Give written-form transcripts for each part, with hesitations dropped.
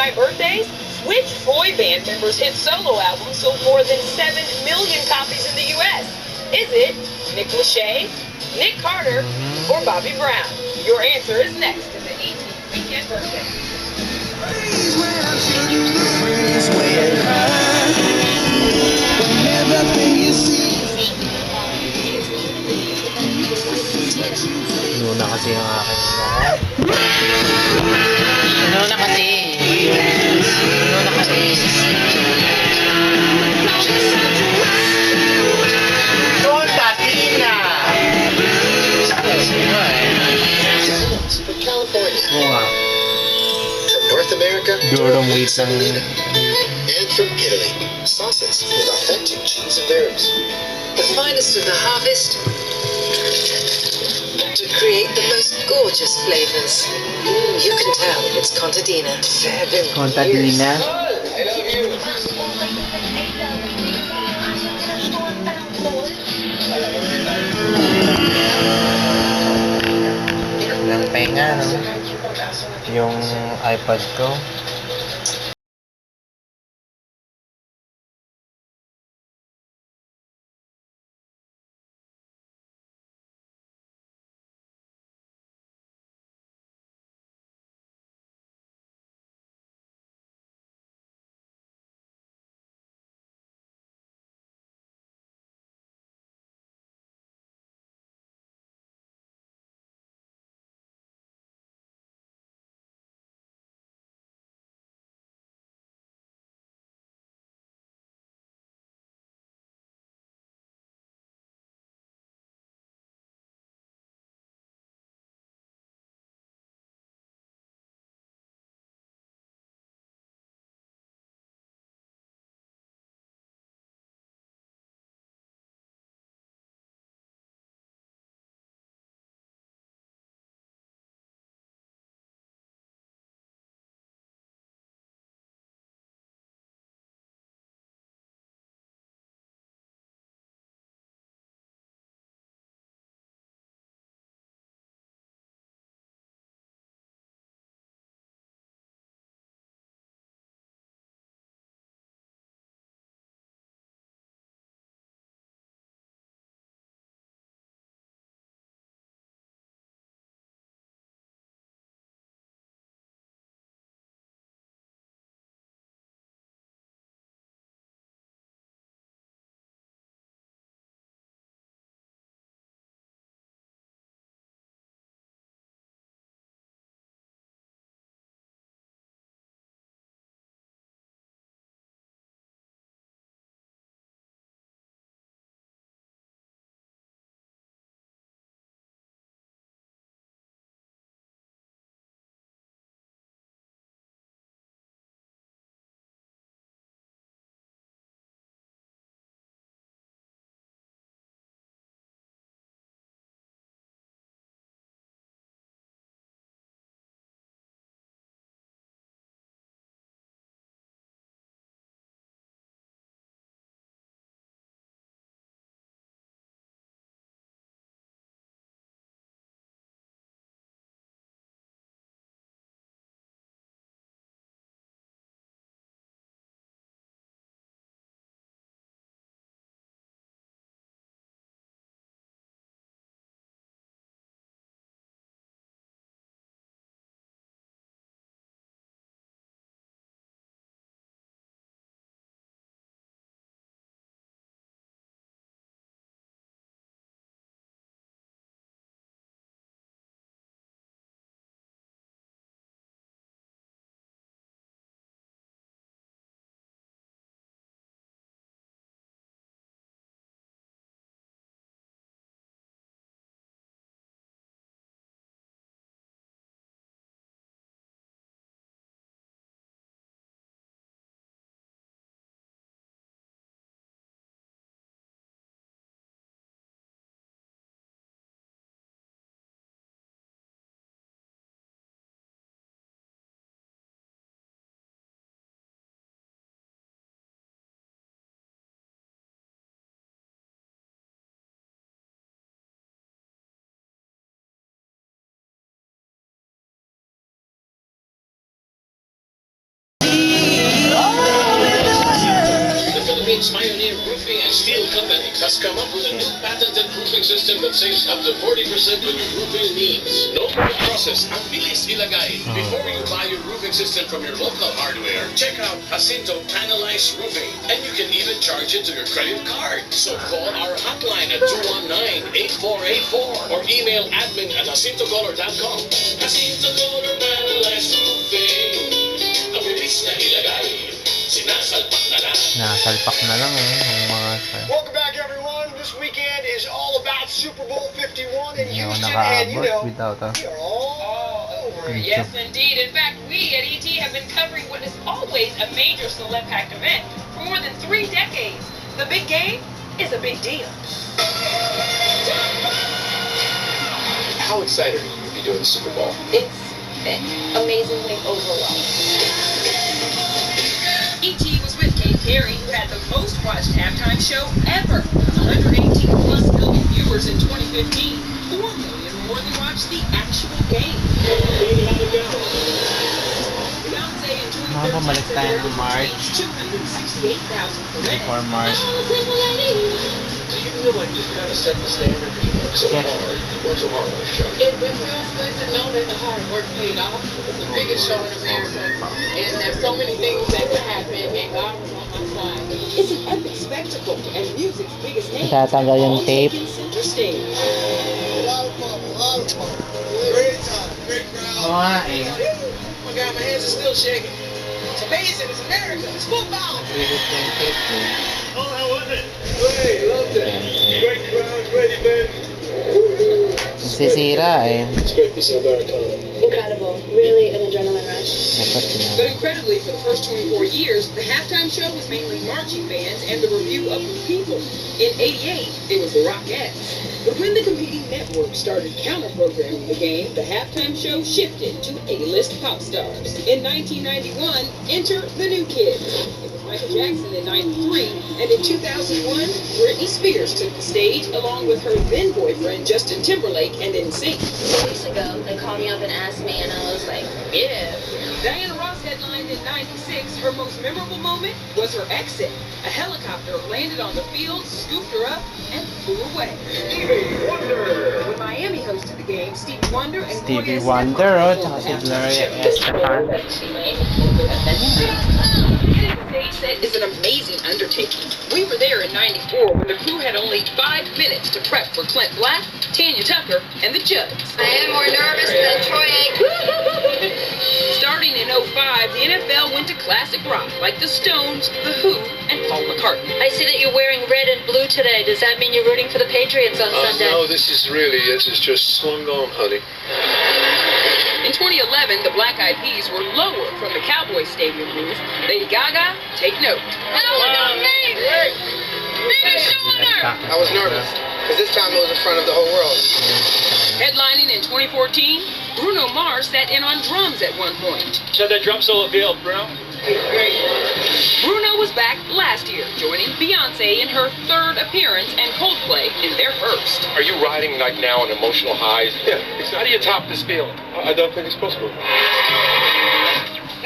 overnight birthdays? Which boy band member's hit solo album sold more than 7 million copies in the U.S.? Is it Nick Lachey, Nick Carter, or Bobby Brown? Your answer is next in the 18th weekend birthday. Inuna kasi yung aking Inuna kasi. Contatina! From California. Wow. From North America. Semolina. And from Italy. Sauces with authentic cheese and herbs. The finest of the harvest to create the most gorgeous flavors. You can tell it's Contadina. 7 years. Contadina. I love you. Ilang penga, no? Yung iPad ko. Philippines' pioneer roofing and steel company has come up with a new patented roofing system that saves up to 40% on your roofing needs. No more process. Ang bilis ilagay. Before you buy your roofing system from your local hardware, check out Jacinto Panelized Roofing. And you can even charge it to your credit card. So call our hotline at 219-8484 or email admin@jacintocolor.com. Jacinto Color Panelized Roofing. Ang bilis na ilagay. Sinasalpak na lang. Nasalpak na lang yung mga... Welcome back, everyone. This weekend is all about Super Bowl 51 in Hindi ako Houston, and you know, without we are all over it. Yes, indeed. In fact, we at ET have been covering what is always a major celeb-packed event for more than 3 decades. The big game is a big deal. How excited are you to be doing the Super Bowl? It's amazingly overwhelming. E.T. was with Kate Perry, who had the most watched halftime show ever. 118+ million viewers in 2015. 4 million more than watched the actual game. Beyonce in 2013 Bumalik tayo ng March. 268,000 for men. Before March. Do you feel like you've kind of set the standard for you work so hard? You work so hard on the show. It feels good to know that the hard work paid off. It's the biggest show in America, and there's so many things that could happen, and God was on my side. It's an epic spectacle, and music's biggest name. Itatanggal yung tape. Center stage. A lot of fun. Great time, great crowd. Oo nga eh. Oh my God, my hands are still shaking. It's amazing. It's America. It's football. Bigot yung tape eh. Oh, how was it? Great, loved it. Great crowd, great event. Sisira eh. It's great to see America. Incredible. Really an adrenaline rush. Dapat But incredibly, for the first 24 years, the halftime show was mainly marching bands and the review of the people. In '88, it was the Rockettes. But when the competing networks started counter-programming the game, the halftime show shifted to A-list pop stars. In 1991, enter the new kids. It was Michael Jackson in '93, and in 2001, Britney Spears took the stage along with her then-boyfriend Justin Timberlake and NSYNC. 2 weeks ago, they called me up and asked me, and I was like, Yeah. Diana Ross headlined in '96. Her most memorable moment was her exit. A helicopter landed on the field, scooped her up, and flew away. Stevie Wonder. When Miami hosted the game, Stevie Wonder and Stevie Gloria Wonder, Estefan tsaka si performed the Gloria halftime show. Estefan. Getting the stage set is an amazing undertaking. We were there in '94 when the crew had only 5 minutes to prep for Clint Black, Tanya Tucker, and the Judds. I am more nervous than Troy Aikman. Starting in '05, the NFL went to classic rock like the Stones, the Who, and Paul McCartney. I see that you're wearing red and blue today. Does that mean you're rooting for the Patriots on Sunday? No, this is just swung on, honey. In 2011, the Black Eyed Peas were lower from the Cowboys Stadium roof. Lady Gaga, take note. I was nervous, because this time it was in front of the whole world. Headlining in 2014, Bruno Mars sat in on drums at one point. So that drum solo feel, Bruno? Bruno was back last year, joining Beyonce in her 3rd appearance and Coldplay in their 1st. Are you riding like now on emotional highs? Yeah. How do you top this feeling? I don't think it's possible.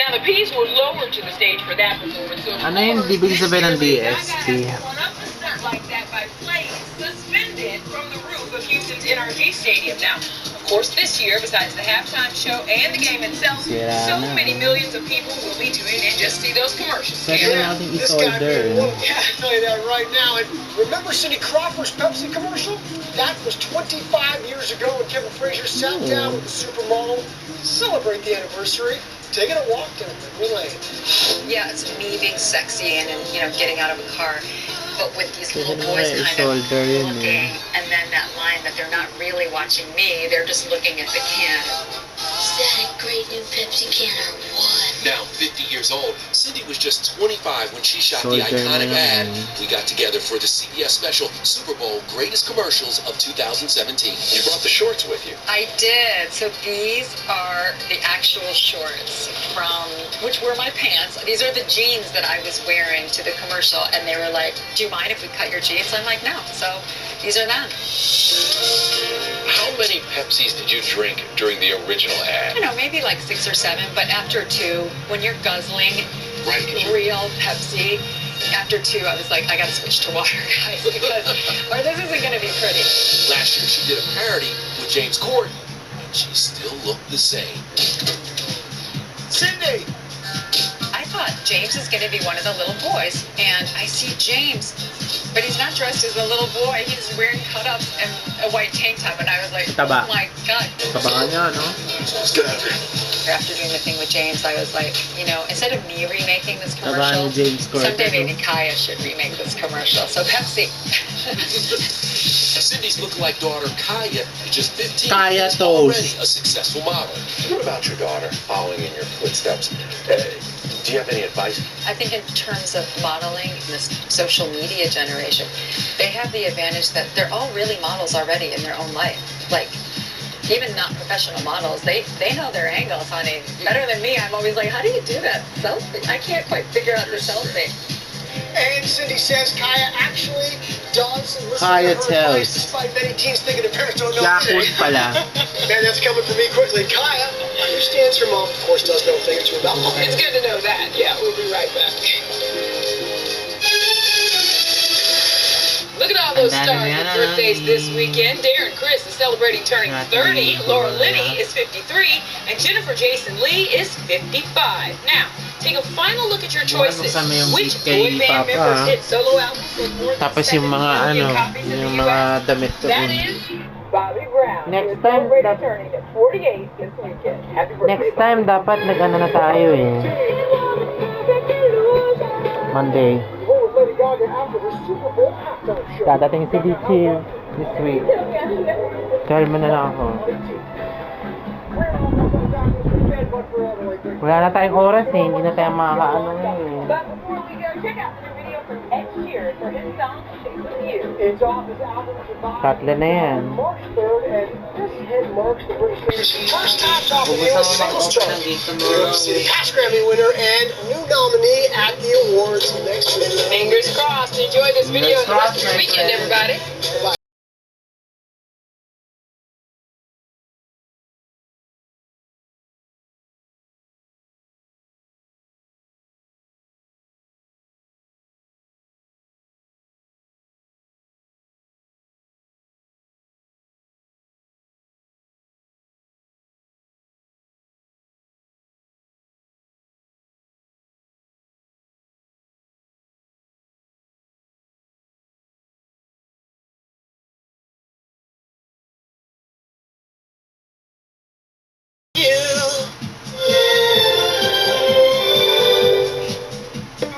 Now the Peas were lowered to the stage for that performance. So Ano yung ibig sabihin ng DSP? One up a stunt like that by planes suspended from the roof of Houston's NRG Stadium. Now, of course, this year, besides the halftime show and the game itself, so many millions of people will be tuning in just to see those commercials. Second natin i-solder. Yeah, I'll tell you that right now. And remember Cindy Crawford's Pepsi commercial? That was 25 years ago when Kevin Frazier sat down with the supermodel to celebrate the anniversary, taking a walk down memory lane. Yeah, it's me being sexy and getting out of a car. But with these little boys kind of i-solder yun looking, and then that line that they're not really watching me, they're just looking at the can. Is that a great new Pepsi can or what? Now 50 years old, Cindy was just 25 when she shot the Soldier iconic na ad. yan. We got together for the CBS special Super Bowl Greatest Commercials of 2017. You brought the shorts with you. I did. So these are the actual shorts which were my pants. These are the jeans that I was wearing to the commercial, and they were like, "Do you mind if we cut your jeans?" I'm like, "No." So these are them. How many Pepsis did you drink during the original ad? Maybe like 6 or 7, but after 2, when you're guzzling Right. real Pepsi, After 2, I was like, I gotta switch to water, guys, because or this isn't gonna be pretty. Last year, she did a parody with James Corden, and she still looked the same. Cindy! I thought James is gonna be one of the little boys, and I see James, but he's not dressed as a little boy. He's wearing cut-ups and a white tank top, and I was like, Taba. oh my god. Tabangan niya, no? After doing the thing with James, I was like, you know, instead of me remaking this Tabangan commercial, ni James Corden. someday maybe Kaya should remake this commercial. So Pepsi. Cindy's looking-like daughter, Kaya, is just 15 Kaya and is already toast. a successful model. What about your daughter following in your footsteps? Do you have any advice? I think in terms of modeling, this social media generation, they have the advantage that they're all really models already in their own life. Like, even not professional models, they know their angles, honey. Better than me. I'm always like, how do you do that selfie? I can't quite figure out the selfie. And Cindy says Kaya actually does listen Kaya to her tells. advice, despite many teens thinking their parents don't know Yakut anything. pala. Man, that's coming from me quickly. Kaya understands her mom, of course, does know a thing or two about mom. It's good to know that. Yeah, we'll be right back. Look at all those stars with birthdays this weekend. Darren Chris is celebrating turning 30. Laura Linney is 53. And Jennifer Jason Lee is 55. Now, take a final look at your choices. Which boy band members hit solo albums with more than Tapos 7 yung mga million ano, copies in yung the mga US? damit ko That dun. is Bobby Brown. Next who is time, celebrating turning at 48 this weekend. Happy birthday, Next time, dapat nag-ano na tayo eh. Monday. Lady Gaga after her Super Bowl halftime show. Dadating si DC this week. Tell mo na lang ako. Wala na tayong oras eh. Hindi na tayo makakaano ngayon eh. But before we go, check out the video from Ed Sheeran for his song Shape of You. It's off his album Goodbye. Tatlo na yan. March 3rd, and this hit marks the British singer's first time topping the US singles chart. New York City past Grammy winner and new nominee at the awards next week. Fingers crossed. Enjoy this video and the rest of your weekend, everybody. Bye.